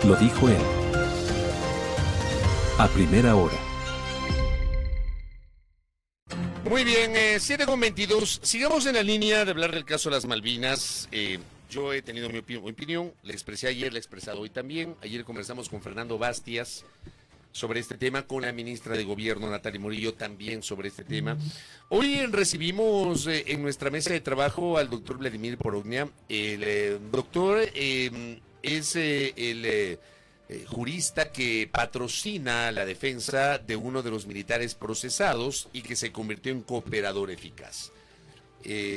Lo dijo él. A primera hora. Muy bien, 7:22. Sigamos en la línea de hablar del caso de las Malvinas. Yo he tenido mi opinión, la expresé ayer, la he expresado hoy también. Ayer conversamos con Fernando Bastias sobre este tema, con la ministra de Gobierno, Natalia Murillo, también sobre este tema. Hoy recibimos en nuestra mesa de trabajo al doctor Vladimir Porognia. El doctor es el jurista que patrocina la defensa de uno de los militares procesados y que se convirtió en cooperador eficaz.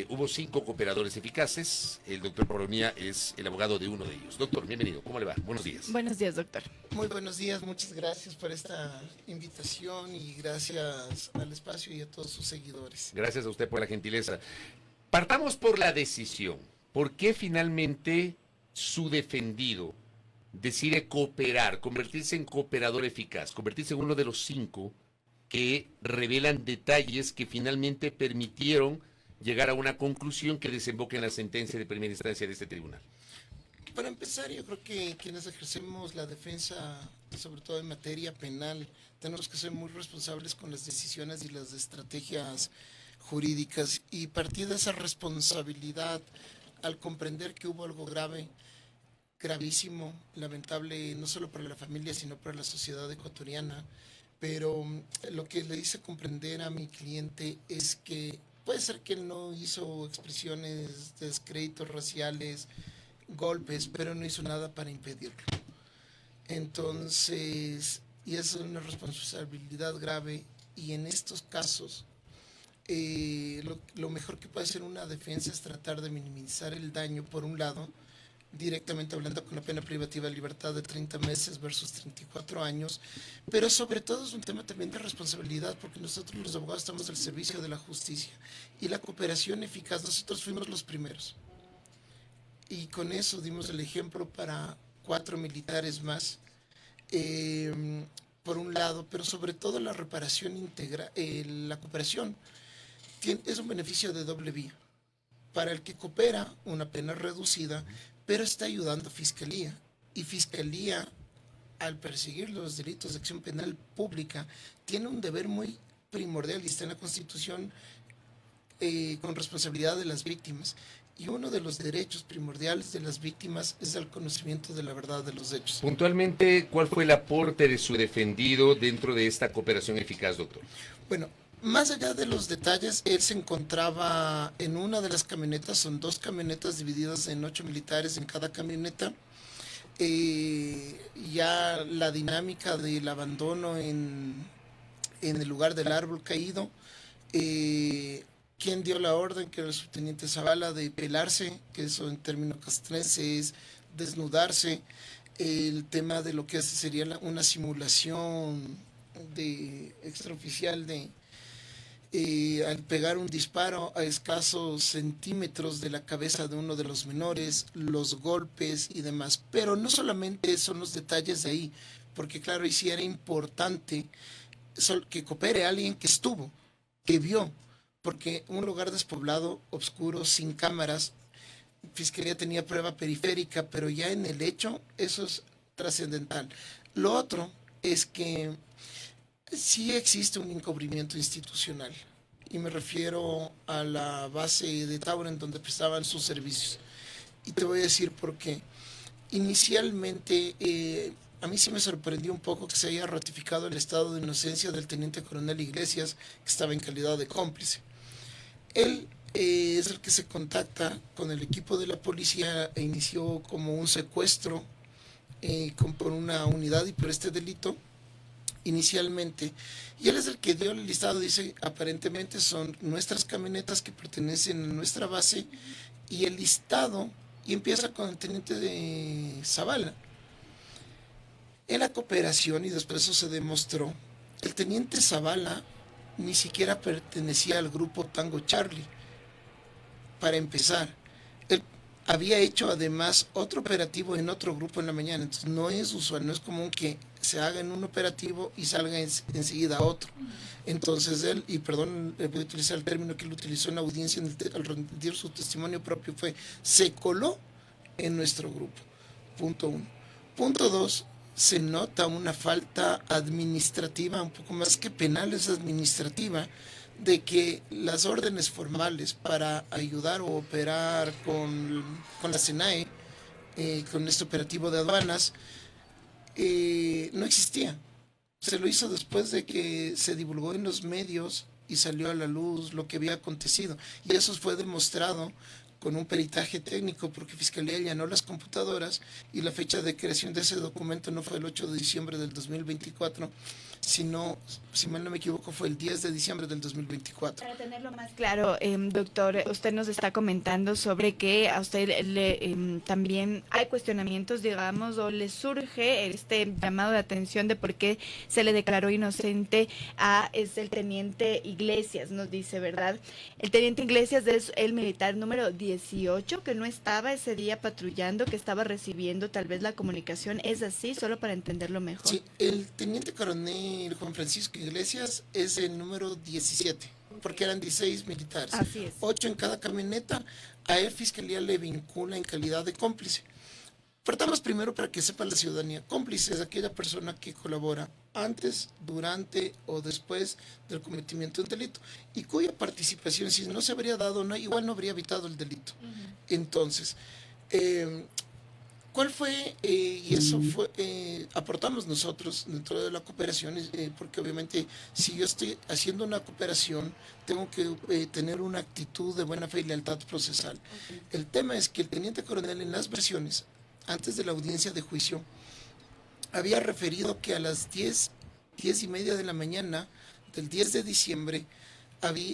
Hubo 5 cooperadores eficaces. El doctor Porognia es el abogado de uno de ellos. Doctor, bienvenido. ¿Cómo le va? Buenos días. Buenos días, doctor. Muy buenos días. Muchas gracias por esta invitación y gracias al espacio y a todos sus seguidores. Gracias a usted por la gentileza. Partamos por la decisión. ¿Por qué finalmente su defendido decide cooperar, convertirse en cooperador eficaz, convertirse en uno de los 5 que revelan detalles que finalmente permitieron llegar a una conclusión que desemboque en la sentencia de primera instancia de este tribunal? Para empezar, yo creo que quienes ejercemos la defensa, sobre todo en materia penal, tenemos que ser muy responsables con las decisiones y las estrategias jurídicas, y partir de esa responsabilidad al comprender que hubo algo grave, gravísimo, lamentable, no solo para la familia, sino para la sociedad ecuatoriana. Pero lo que le hice comprender a mi cliente es que puede ser que él no hizo expresiones de descréditos raciales, golpes, pero no hizo nada para impedirlo. Entonces, y es una responsabilidad grave, y en estos casos, lo mejor que puede hacer una defensa es tratar de minimizar el daño, por un lado, directamente hablando, con la pena privativa de libertad de 30 meses versus 34 años, pero sobre todo es un tema también de responsabilidad, porque nosotros los abogados estamos al servicio de la justicia, y la cooperación eficaz, nosotros fuimos los primeros, y con eso dimos el ejemplo para 4 militares más, por un lado, pero sobre todo la reparación integral, la cooperación es un beneficio de doble vía. Para el que coopera, una pena reducida, pero está ayudando a Fiscalía, y Fiscalía, al perseguir los delitos de acción penal pública, tiene un deber muy primordial, y está en la Constitución, con responsabilidad de las víctimas, y uno de los derechos primordiales de las víctimas es el conocimiento de la verdad de los hechos. Puntualmente, ¿cuál fue el aporte de su defendido dentro de esta cooperación eficaz, doctor? Bueno, más allá de los detalles, él se encontraba en una de las camionetas, son 2 camionetas divididas en 8 militares en cada camioneta. Ya la dinámica del abandono en el lugar del árbol caído, quien dio la orden, que era el subteniente Zavala, de pelarse, que eso en términos castrense es desnudarse, el tema de lo que sería una simulación de extraoficial de al pegar un disparo a escasos centímetros de la cabeza de uno de los menores, los golpes y demás. Pero no solamente son los detalles de ahí, porque claro, y sí era importante que coopere alguien que estuvo, que vio, porque un lugar despoblado, oscuro, sin cámaras, Fiscalía tenía prueba periférica, pero ya en el hecho eso es trascendental. Lo otro es que sí existe un encubrimiento institucional, y me refiero a la base de Tauro en donde prestaban sus servicios. Y te voy a decir por qué. Inicialmente, a mí sí me sorprendió un poco que se haya ratificado el estado de inocencia del teniente coronel Iglesias, que estaba en calidad de cómplice. Él es el que se contacta con el equipo de la policía e inició como un secuestro por una unidad y por este delito inicialmente, y él es el que dio el listado. Dice, aparentemente son nuestras camionetas que pertenecen a nuestra base, y el listado, y empieza con el teniente de Zavala. En la cooperación, y después eso se demostró, el teniente Zavala ni siquiera pertenecía al grupo Tango Charlie. Para empezar, él había hecho además otro operativo en otro grupo en la mañana. Entonces no es usual, no es común que se haga en un operativo y salga enseguida otro. Entonces él, y perdón, voy a utilizar el término que él utilizó en la audiencia al rendir su testimonio propio, fue: se coló en nuestro grupo. Punto 1. Punto dos, se nota una falta administrativa, un poco más que penal, es administrativa, de que las órdenes formales para ayudar o operar con la SENAE, con este operativo de aduanas, no existía. Se lo hizo después de que se divulgó en los medios y salió a la luz lo que había acontecido. Y eso fue demostrado con un peritaje técnico, porque Fiscalía allanó las computadoras y la fecha de creación de ese documento no fue el 8 de diciembre del 2024, sino, si mal no me equivoco, fue el 10 de diciembre del 2024. Para tenerlo más claro, doctor, usted nos está comentando sobre que a usted también hay cuestionamientos, digamos, o le surge este llamado de atención de por qué se le declaró inocente a el teniente Iglesias, nos dice, ¿verdad? El teniente Iglesias es el militar número 18 que no estaba ese día patrullando, que estaba recibiendo tal vez la comunicación. ¿Es así? Solo para entenderlo mejor. Sí, el teniente coronel Juan Francisco Iglesias es el número 17, porque eran 16 militares. Así es. 8 en cada camioneta. A él Fiscalía le vincula en calidad de cómplice. Partamos primero para que sepa la ciudadanía. Cómplice es aquella persona que colabora antes, durante o después del cometimiento del delito y cuya participación, si no se habría dado, no, igual no habría evitado el delito. Entonces, ¿cuál fue? Y eso fue, aportamos nosotros dentro de la cooperación, porque obviamente si yo estoy haciendo una cooperación, tengo que tener una actitud de buena fe y lealtad procesal. El tema es que el teniente coronel en las versiones, antes de la audiencia de juicio, había referido que a las 10:30 de la mañana del 10 de diciembre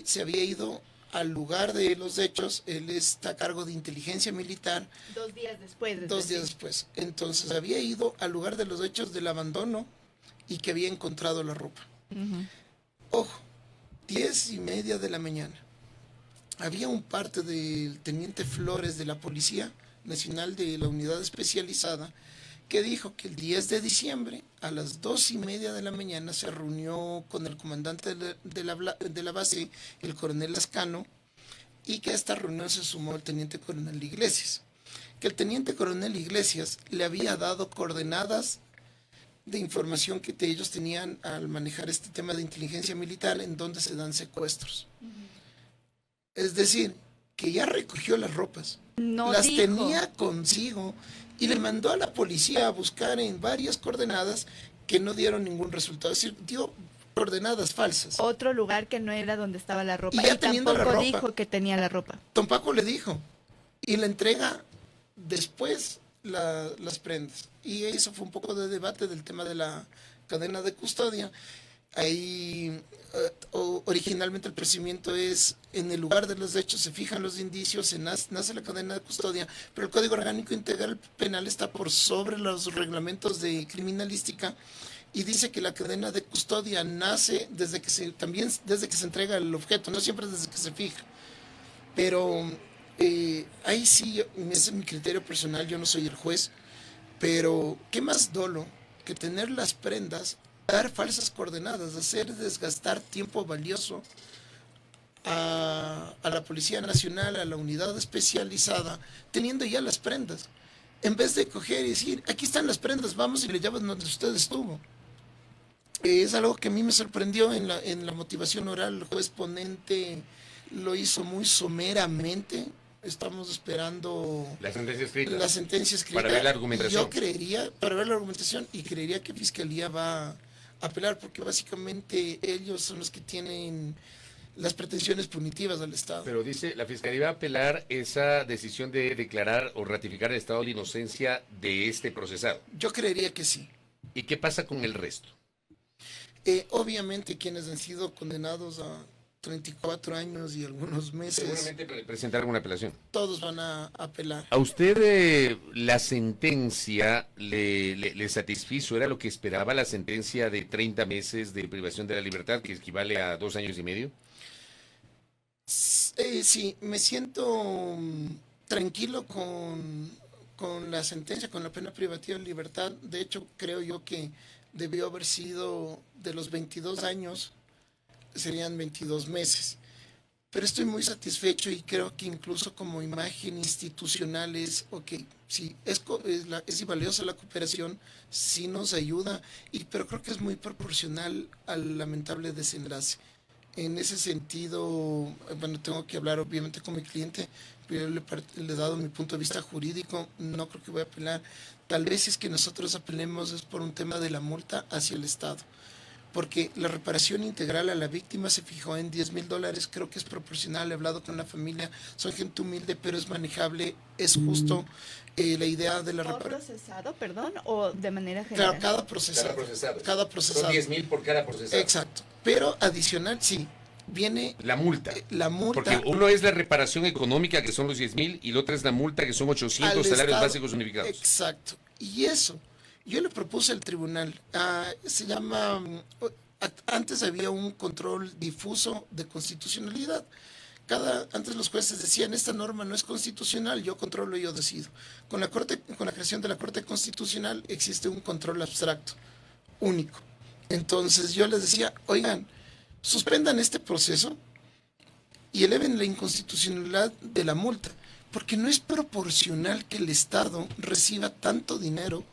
se había ido al lugar de los hechos. Él está a cargo de inteligencia militar. 2 días después. 2 días después. Entonces había ido al lugar de los hechos del abandono y que había encontrado la ropa. Ojo, 10:30 de la mañana. Había un parte del teniente Flores de la Policía Nacional de la Unidad Especializada que dijo que el 10 de diciembre a las 2:30 de la mañana se reunió con el comandante de la base, el coronel Lascano, y que a esta reunión se sumó el teniente coronel Iglesias. Que el teniente coronel Iglesias le había dado coordenadas de información que ellos tenían al manejar este tema de inteligencia militar en donde se dan secuestros. Es decir, que ya recogió las ropas, las tenía consigo y le mandó a la policía a buscar en varias coordenadas que no dieron ningún resultado. Es decir, dio coordenadas falsas. Otro lugar que no era donde estaba la ropa. Y ya teniendo la ropa, dijo que tenía la ropa. Don Paco le dijo y le entrega después las prendas. Y eso fue un poco de debate del tema de la cadena de custodia. Ahí originalmente el procedimiento es en el lugar de los hechos, se fijan los indicios, nace la cadena de custodia, pero el Código Orgánico Integral Penal está por sobre los reglamentos de criminalística y dice que la cadena de custodia nace desde que se entrega el objeto, no siempre desde que se fija. Pero ahí sí, ese es mi criterio personal, yo no soy el juez, pero qué más dolo que tener las prendas, dar falsas coordenadas, hacer desgastar tiempo valioso a la Policía Nacional, a la unidad especializada, teniendo ya las prendas. En vez de coger y decir, aquí están las prendas, vamos y le llevan donde usted estuvo. Es algo que a mí me sorprendió en la motivación oral. El juez ponente lo hizo muy someramente. Estamos esperando la sentencia escrita. La sentencia escrita. Para ver la argumentación. Yo creería, para ver la argumentación, y creería que Fiscalía va a apelar, porque básicamente ellos son los que tienen las pretensiones punitivas del Estado. Pero dice, la Fiscalía va a apelar esa decisión de declarar o ratificar el estado de inocencia de este procesado. Yo creería que sí. ¿Y qué pasa con el resto? Obviamente quienes han sido condenados a 34 años y algunos meses. Seguramente presentar una apelación. Todos van a apelar. ¿A usted la sentencia le satisfizo? ¿Era lo que esperaba la sentencia de 30 meses de privación de la libertad, que equivale a 2 años y medio? Sí, me siento tranquilo con la sentencia, con la pena privativa de libertad. De hecho, creo yo que debió haber sido de los 22 años, serían 22 meses. pero estoy muy satisfecho y creo que incluso como imagen institucional es, ok, sí, es valiosa la cooperación, sí nos ayuda, pero creo que es muy proporcional al lamentable desenlace. En ese sentido, bueno, tengo que hablar obviamente con mi cliente, pero yo le he dado mi punto de vista jurídico, no creo que voy a apelar. Tal vez si es que nosotros apelemos es por un tema de la multa hacia el Estado, porque la reparación integral a la víctima se fijó en $10,000, creo que es proporcional, he hablado con la familia, son gente humilde, pero es manejable, es justo. La idea de la ¿Por reparación... procesado, perdón, o de manera Claro, general? cada procesado. Cada procesado. Son 10,000 por cada procesado. Exacto. Pero adicional, sí, viene La multa. la multa Porque uno es la reparación económica, que son los 10,000, y la otra es la multa, que son 800 al salarios Estado. básicos unificados. Exacto. Y eso, yo le propuse al tribunal, se llama, antes había un control difuso de constitucionalidad. Antes los jueces decían, esta norma no es constitucional, yo controlo, yo decido. Con la creación de la Corte Constitucional existe un control abstracto, único. Entonces yo les decía, oigan, suspendan este proceso y eleven la inconstitucionalidad de la multa, porque no es proporcional que el Estado reciba tanto dinero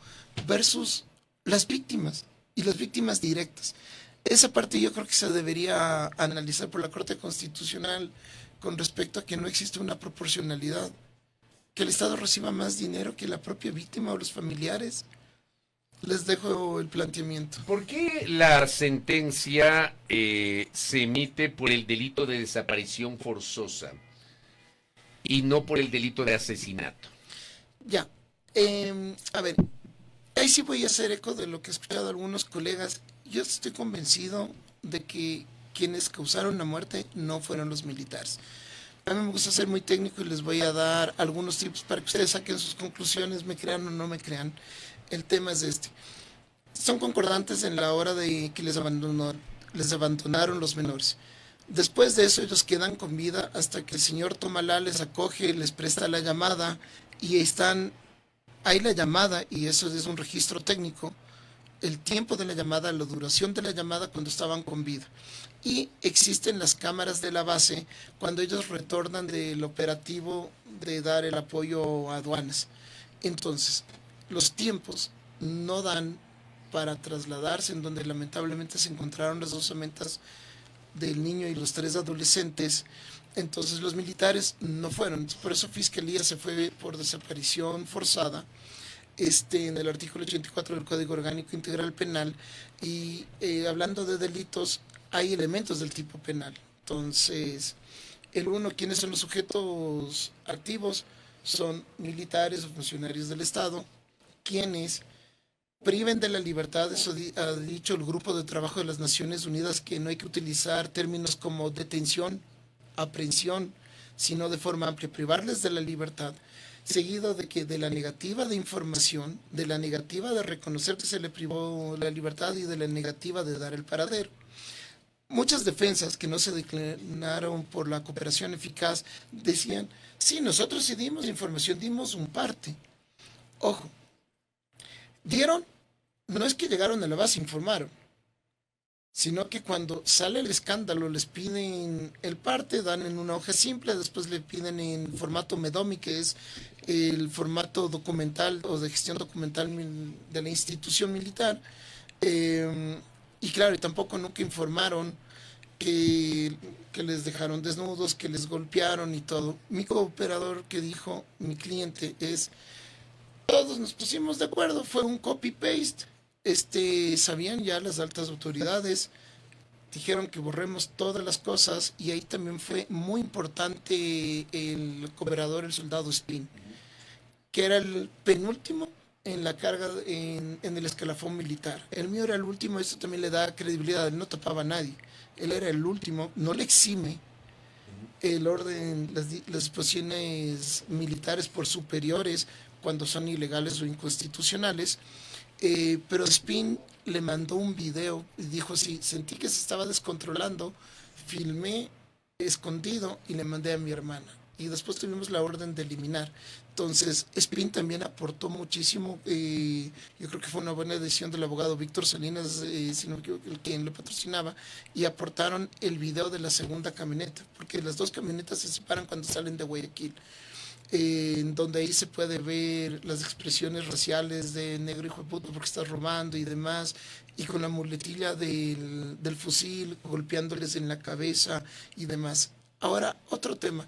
versus las víctimas y las víctimas directas. Esa parte yo creo que se debería analizar por la Corte Constitucional con respecto a que no existe una proporcionalidad, que el Estado reciba más dinero que la propia víctima o los familiares. Les dejo el planteamiento. ¿Por qué la sentencia se emite por el delito de desaparición forzosa y no por el delito de asesinato? Ya, a ver, ahí sí voy a hacer eco de lo que he escuchado a algunos colegas. Yo estoy convencido de que quienes causaron la muerte no fueron los militares. A mí me gusta ser muy técnico y les voy a dar algunos tips para que ustedes saquen sus conclusiones, me crean o no me crean. El tema es este. Son concordantes en la hora de que les abandonaron los menores. Después de eso ellos quedan con vida hasta que el señor Tomalá les acoge, les presta la llamada y ahí la llamada, y eso es un registro técnico, el tiempo de la llamada, la duración de la llamada cuando estaban con vida. Y existen las cámaras de la base cuando ellos retornan del operativo de dar el apoyo a aduanas. Entonces, los tiempos no dan para trasladarse, en donde lamentablemente se encontraron las dos omentas del niño y los 3 adolescentes. Entonces los militares no fueron, por eso Fiscalía se fue por desaparición forzada, en el artículo 84 del Código Orgánico Integral Penal, y hablando de delitos, hay elementos del tipo penal. Entonces, ¿quiénes son los sujetos activos? Son militares o funcionarios del Estado, quienes priven de la libertad. Eso ha dicho el Grupo de Trabajo de las Naciones Unidas, que no hay que utilizar términos como detención, aprehensión, sino de forma amplia, privarles de la libertad, seguido de la negativa de información, de la negativa de reconocer que se le privó la libertad y de la negativa de dar el paradero. Muchas defensas que no se declinaron por la cooperación eficaz decían, sí, nosotros sí dimos información, dimos un parte. Ojo, no es que llegaron a la base, informaron, sino que cuando sale el escándalo les piden el parte, dan en una hoja simple, después le piden en formato MEDOMI, que es el formato documental o de gestión documental de la institución militar, y claro, y tampoco nunca informaron que les dejaron desnudos, que les golpearon y todo. Mi cooperador que dijo, mi cliente, todos nos pusimos de acuerdo, fue un copy-paste. Sabían ya las altas autoridades, dijeron que borremos todas las cosas, y ahí también fue muy importante el cooperador, el soldado Spin, que era el penúltimo en la carga, en el escalafón militar. El mío era el último, eso también le da credibilidad, él no tapaba a nadie, él era el último, no le exime el orden, las disposiciones militares por superiores cuando son ilegales o inconstitucionales. Pero Spin le mandó un video y dijo, sí, sentí que se estaba descontrolando, filmé escondido y le mandé a mi hermana. Y después tuvimos la orden de eliminar. Entonces, Spin también aportó muchísimo. Yo creo que fue una buena decisión del abogado Víctor Salinas, si no me equivoco, el quien lo patrocinaba, y aportaron el video de la segunda camioneta, porque las dos camionetas se separan cuando salen de Guayaquil, en donde ahí se puede ver las expresiones raciales de negro hijo de puto porque estás robando y demás, y con la muletilla del fusil golpeándoles en la cabeza y demás. Ahora, otro tema.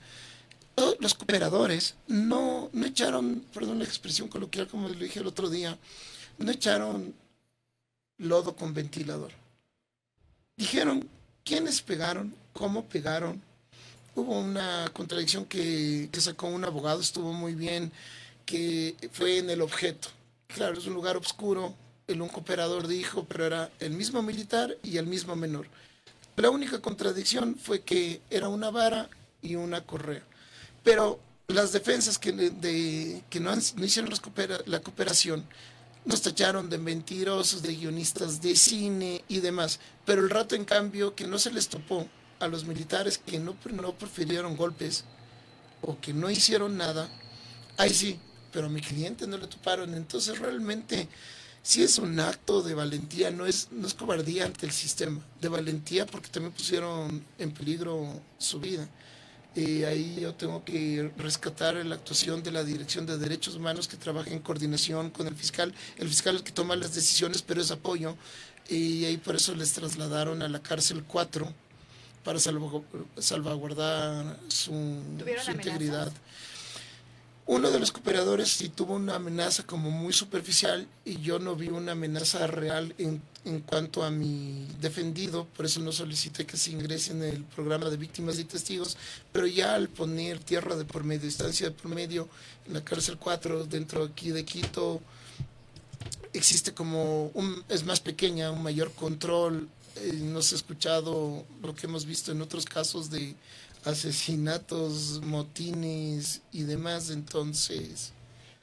Los cooperadores no echaron, perdón la expresión coloquial como lo dije el otro día, no echaron lodo con ventilador. Dijeron quiénes pegaron, cómo pegaron. Hubo una contradicción que sacó un abogado, estuvo muy bien, que fue en el objeto. Claro, es un lugar oscuro, un cooperador dijo, pero era el mismo militar y el mismo menor. La única contradicción fue que era una vara y una correa. Pero las defensas que no hicieron la cooperación nos tacharon de mentirosos, de guionistas de cine y demás. Pero el rato, en cambio, que no se les topó a los militares que no prefirieron golpes o que no hicieron nada, ahí sí, pero a mi cliente no le toparon. Entonces realmente sí es un acto de valentía, no es cobardía ante el sistema, de valentía porque también pusieron en peligro su vida. Ahí yo tengo que rescatar la actuación de la Dirección de Derechos Humanos que trabaja en coordinación con el fiscal es el que toma las decisiones, pero es apoyo, y ahí por eso les trasladaron a la cárcel 4 para salvaguardar su integridad. Uno de los cooperadores sí tuvo una amenaza como muy superficial y yo no vi una amenaza real en cuanto a mi defendido, por eso no solicité que se ingrese en el programa de víctimas y testigos, pero ya al poner tierra de por medio, estancia de por medio, en la cárcel 4 dentro aquí de Quito, existe como es más pequeña, un mayor control, no se ha escuchado lo que hemos visto en otros casos de asesinatos, motines y demás, entonces...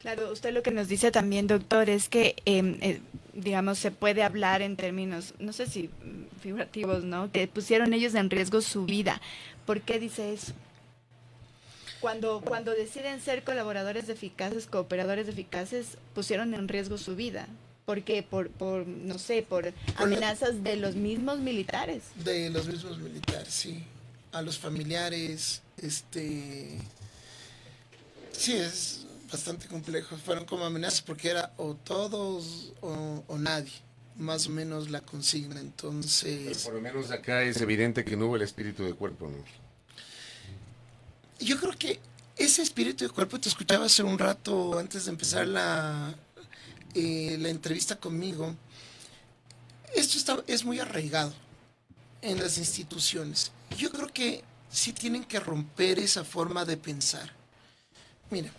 Claro, usted lo que nos dice también, doctor, es que, digamos, se puede hablar en términos, no sé si figurativos, ¿no? Que pusieron ellos en riesgo su vida. ¿Por qué dice eso? Cuando deciden ser colaboradores eficaces, cooperadores eficaces, pusieron en riesgo su vida. ¿Por qué? Por no sé, por amenazas de los mismos militares. De los mismos militares, sí. A los familiares, sí, es bastante complejo. Fueron como amenazas porque era o todos o nadie, más o menos la consigna. Entonces, pero por lo menos acá es evidente que no hubo el espíritu de cuerpo, ¿no? Yo creo que ese espíritu de cuerpo, te escuchaba hace un rato antes de empezar la entrevista conmigo. Esto es muy arraigado en las instituciones. Yo creo que sí tienen que romper esa forma de pensar. Mira,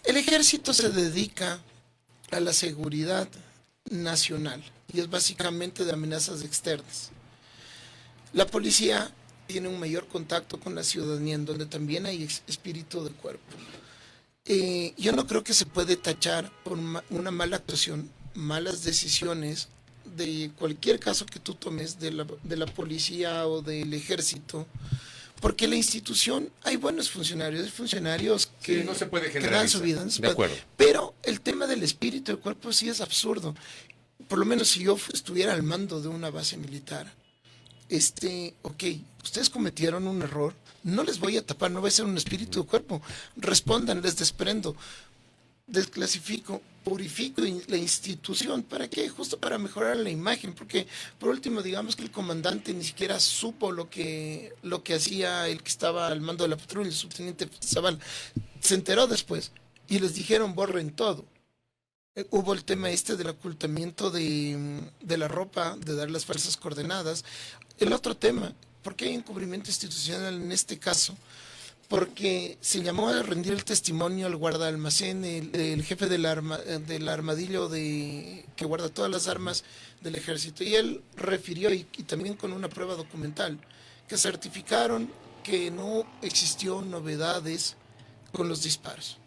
el ejército se dedica a la seguridad nacional y es básicamente de amenazas externas. La policía tiene un mayor contacto con la ciudadanía, en donde también hay espíritu de cuerpo. Yo no creo que se puede tachar por una mala actuación, malas decisiones de cualquier caso que tú tomes de la policía o del ejército, porque la institución, hay buenos funcionarios, hay funcionarios que, sí, no se puede que dan su vida, no se de puede. acuerdo. Pero el tema del espíritu del cuerpo sí es absurdo. Por lo menos si yo estuviera al mando de una base militar, ok, ustedes cometieron un error, no les voy a tapar, no va a ser un espíritu de cuerpo, respondan, les desprendo, desclasifico, purifico la institución. ¿Para qué? Justo para mejorar la imagen, porque por último digamos que el comandante ni siquiera supo lo que hacía el que estaba al mando de la patrulla, el subteniente Zavala, se enteró después y les dijeron borren todo. Hubo el tema del ocultamiento de la ropa, de dar las falsas coordenadas. El otro tema, ¿por qué hay encubrimiento institucional en este caso? Porque se llamó a rendir el testimonio al guardaalmacén, el jefe del armadillo que guarda todas las armas del ejército, y él refirió, y también con una prueba documental, que certificaron que no existió novedades con los disparos.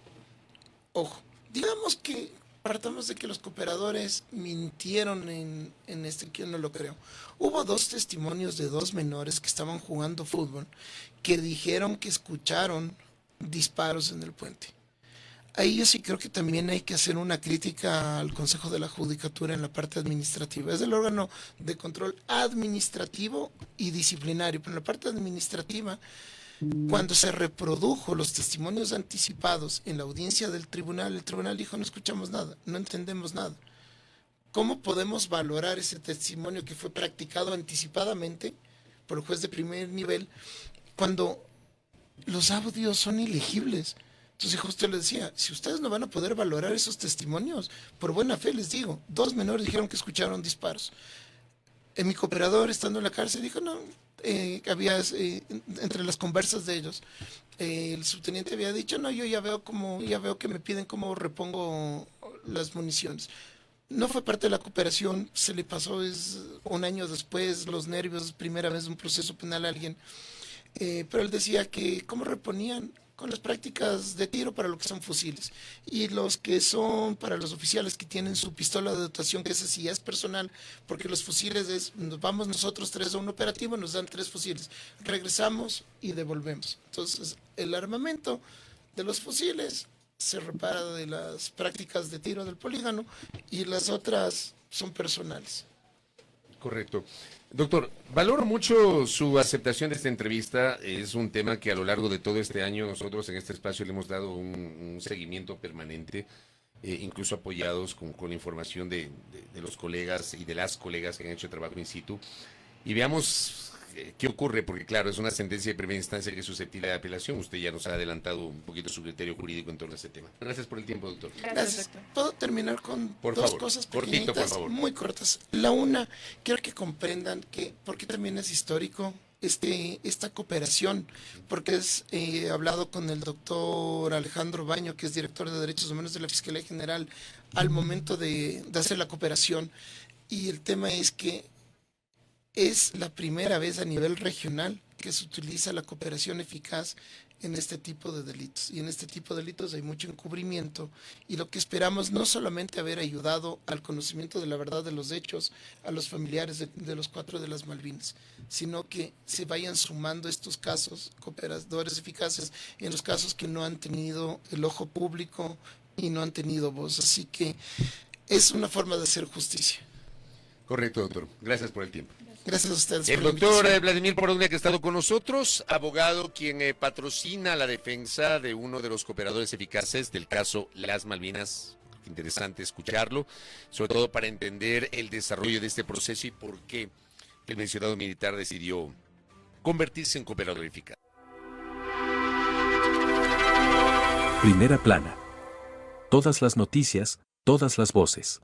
Ojo, digamos que partamos de que los cooperadores mintieron en que yo no lo creo. Hubo 2 testimonios de 2 menores que estaban jugando fútbol que dijeron que escucharon disparos en el puente. Ahí yo sí creo que también hay que hacer una crítica al Consejo de la Judicatura en la parte administrativa. Es el órgano de control administrativo y disciplinario, pero en la parte administrativa, cuando se reprodujo los testimonios anticipados en la audiencia del tribunal, el tribunal dijo: no escuchamos nada, no entendemos nada. ¿Cómo podemos valorar ese testimonio que fue practicado anticipadamente por el juez de primer nivel cuando los audios son ilegibles? Entonces justo le decía, si ustedes no van a poder valorar esos testimonios, por buena fe les digo, 2 menores dijeron que escucharon disparos. Mi cooperador, estando en la cárcel, dijo: no, había entre las conversas de ellos, el subteniente había dicho: no, yo ya veo que me piden cómo repongo las municiones. No fue parte de la cooperación, se le pasó, es un año después, los nervios, primera vez un proceso penal a alguien. Pero él decía que cómo reponían con las prácticas de tiro para lo que son fusiles, y los que son para los oficiales que tienen su pistola de dotación, que esa sí es personal, porque los fusiles nos vamos nosotros 3 a un operativo, nos dan 3 fusiles, regresamos y devolvemos. Entonces el armamento de los fusiles se repara de las prácticas de tiro del polígono y las otras son personales. Correcto. Doctor, valoro mucho su aceptación de esta entrevista. Es un tema que a lo largo de todo este año nosotros en este espacio le hemos dado un seguimiento permanente, incluso apoyados con la información de los colegas y de las colegas que han hecho trabajo in situ. Y veamos qué ocurre, porque claro, es una sentencia de primera instancia que es susceptible de apelación. Usted ya nos ha adelantado un poquito su criterio jurídico en torno a este tema. Gracias por el tiempo, doctor. Gracias. ¿Puedo terminar con por dos favor, cosas cortito, pequeñitas, por favor, muy cortas? La una, quiero que comprendan que, porque también es histórico esta cooperación, porque he hablado con el doctor Alejandro Baño, que es director de Derechos Humanos de la Fiscalía General, al momento de hacer la cooperación, y el tema es que es la primera vez a nivel regional que se utiliza la cooperación eficaz en este tipo de delitos. Y en este tipo de delitos hay mucho encubrimiento, y lo que esperamos no solamente haber ayudado al conocimiento de la verdad de los hechos a los familiares de los 4 de las Malvinas, sino que se vayan sumando estos casos, cooperadores eficaces, en los casos que no han tenido el ojo público y no han tenido voz. Así que es una forma de hacer justicia. Correcto, doctor. Gracias por el tiempo. Gracias a ustedes. El doctor Vladimir Porodnia, que ha estado con nosotros, abogado quien patrocina la defensa de uno de los cooperadores eficaces del caso Las Malvinas. Interesante escucharlo, sobre todo para entender el desarrollo de este proceso y por qué el mencionado militar decidió convertirse en cooperador eficaz. Primera plana. Todas las noticias, todas las voces.